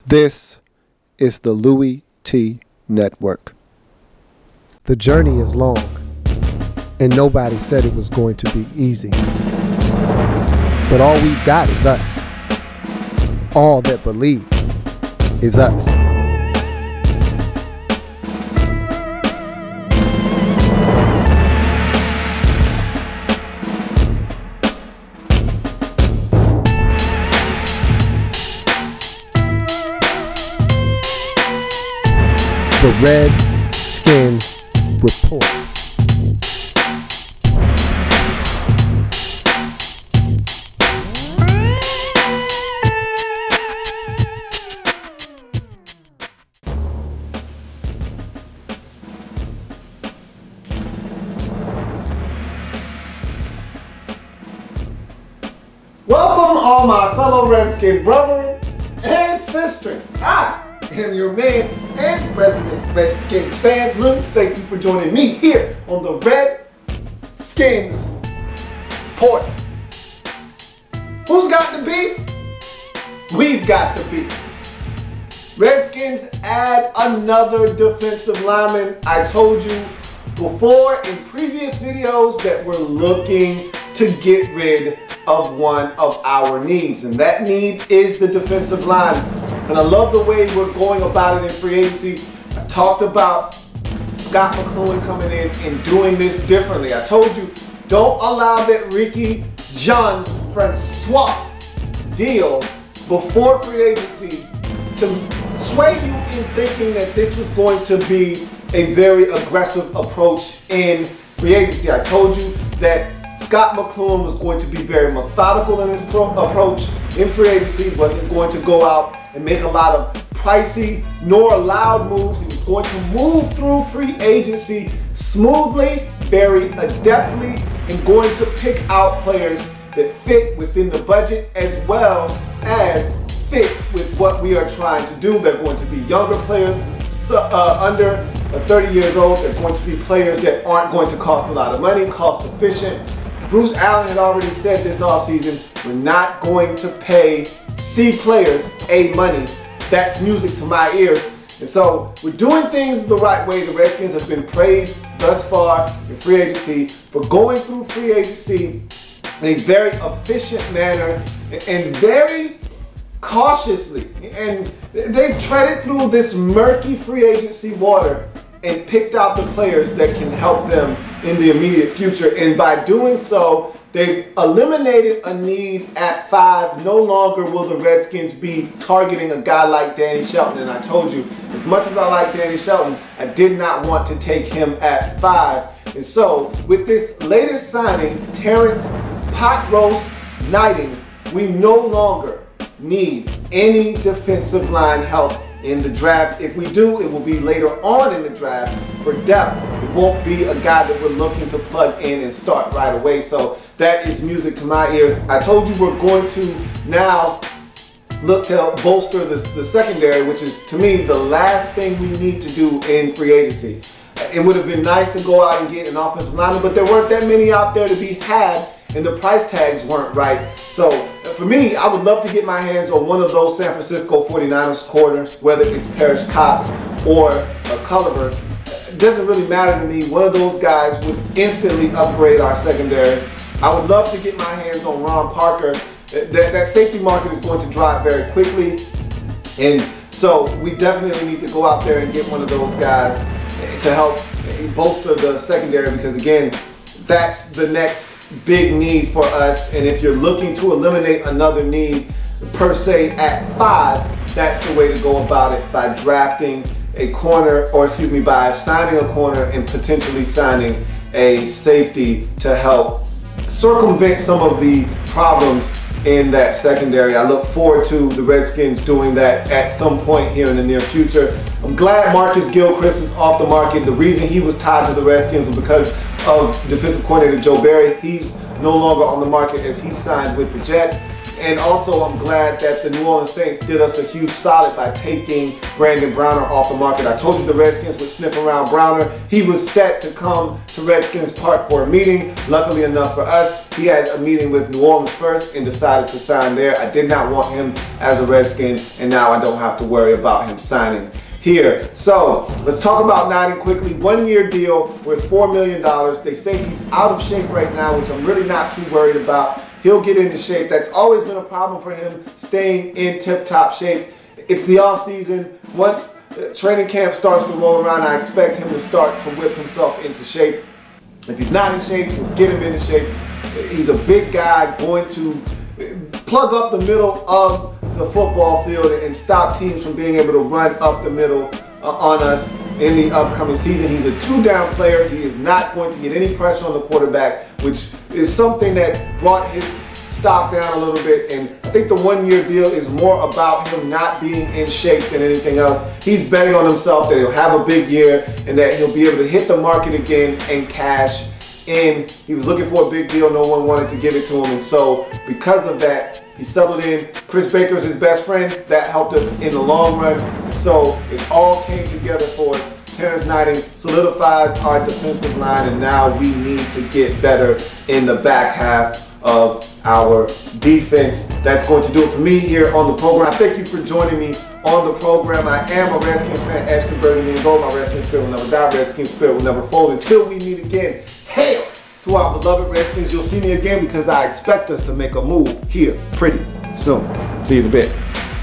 This is the Louie T Network. The journey is long, and nobody said it was going to be easy. But all we've got is us. All that believe is us. The Redskins Report. Welcome all my fellow Redskin brethren and sisters. I am your man and resident Redskins fan, Lou. Thank you for joining me here on the Redskins Report. Who's got the beef? We've got the beef. Redskins add another defensive lineman. I told you before in previous videos that we're looking to get rid of one of our needs, and that need is the defensive line. And I love the way we're going about it in free agency. I talked about Scot McCloughan coming in and doing this differently. I told you, don't allow that Ricky Jean Francois deal before free agency to sway you in thinking that this was going to be a very aggressive approach in free agency. I told you that Scot McCloughan was going to be very methodical in his approach in free agency. He wasn't going to go out and make a lot of pricey nor loud moves. He was going to move through free agency smoothly, very adeptly, and going to pick out players that fit within the budget as well as fit with what we are trying to do. They're going to be younger players, under 30 years old. They're going to be players that aren't going to cost a lot of money, cost efficient. Bruce Allen had already said this offseason, we're not going to pay C players A money. That's music to my ears. And so we're doing things the right way. The Redskins have been praised thus far in free agency for going through free agency in a very efficient manner and very cautiously. And they've treaded through this murky free agency water and picked out the players that can help them in the immediate future. And by doing so, they've eliminated a need at 5. No longer will the Redskins be targeting a guy like Danny Shelton. And I told you, as much as I like Danny Shelton, I did not want to take him at 5. And so, with this latest signing, Terrance Potroast Knighton, we no longer need any defensive line help in the draft. If we do, it will be later on in the draft for depth. It won't be a guy that we're looking to plug in and start right away. So that is music to my ears. I told you we're going to now look to bolster the secondary, which is, to me, the last thing we need to do in free agency. It would have been nice to go out and get an offensive lineman, but there weren't that many out there to be had, and the price tags weren't right. So for me, I would love to get my hands on one of those San Francisco 49ers corners, whether it's Parrish Cox or Culliver. It doesn't really matter to me. One of those guys would instantly upgrade our secondary. I would love to get my hands on Ron Parker. That safety market is going to drop very quickly. And so we definitely need to go out there and get one of those guys to help bolster the secondary, because again, that's the next big need for us. And if you're looking to eliminate another need per se at 5, that's the way to go about it, by drafting a corner, or excuse me, by signing a corner and potentially signing a safety to help circumvent some of the problems in that secondary. I look forward to the Redskins doing that at some point here in the near future. I'm glad Marcus Gilchrist is off the market. The reason he was tied to the Redskins was because of defensive coordinator Joe Barry. He's no longer on the market as he signed with the Jets. And also, I'm glad that the New Orleans Saints did us a huge solid by taking Brandon Browner off the market. I told you the Redskins would sniff around Browner. He was set to come to Redskins Park for a meeting. Luckily enough for us, he had a meeting with New Orleans first and decided to sign there. I did not want him as a Redskin, and now I don't have to worry about him signing here. So let's talk about Knighton quickly. 1-year deal worth $4 million. They say he's out of shape right now, which I'm really not too worried about. He'll get into shape. That's always been a problem for him, staying in tip-top shape. It's the off season. Once training camp starts to roll around, I expect him to start to whip himself into shape. If he's not in shape, we'll get him into shape. He's a big guy going to plug up the middle of the football field and stop teams from being able to run up the middle on us in the upcoming season. He's a two-down player. He is not going to get any pressure on the quarterback, which is something that brought his stock down a little bit. And I think the 1-year deal is more about him not being in shape than anything else. He's betting on himself that he'll have a big year and that he'll be able to hit the market again and cash in. He was looking for a big deal. No one wanted to give it to him. And so because of that, he settled in. Chris Baker's his best friend. That helped us in the long run. So it all came together for us. Terrance Knighton solidifies our defensive line, and now we need to get better in the back half of our defense. That's going to do it for me here on the program. Thank you for joining me on the program. I am a Redskins fan, extra burgundy and gold. My Redskins spirit will never die. Redskins spirit will never fold until we meet again. Hail to our beloved Redskins. You'll see me again because I expect us to make a move here pretty soon. See you in a bit.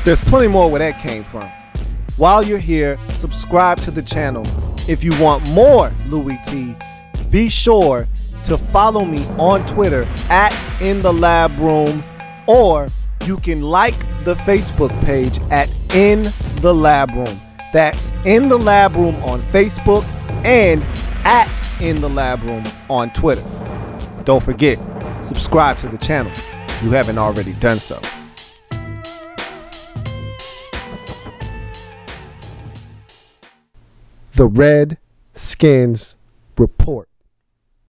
There's plenty more where that came from. While you're here, subscribe to the channel. If you want more Louie T, be sure to follow me on Twitter at In the Lab Room, or you can like the Facebook page at In the Lab Room. That's In the Lab Room on Facebook and at In the Lab Room on Twitter. Don't forget, subscribe to the channel if you haven't already done so. The Redskins Report.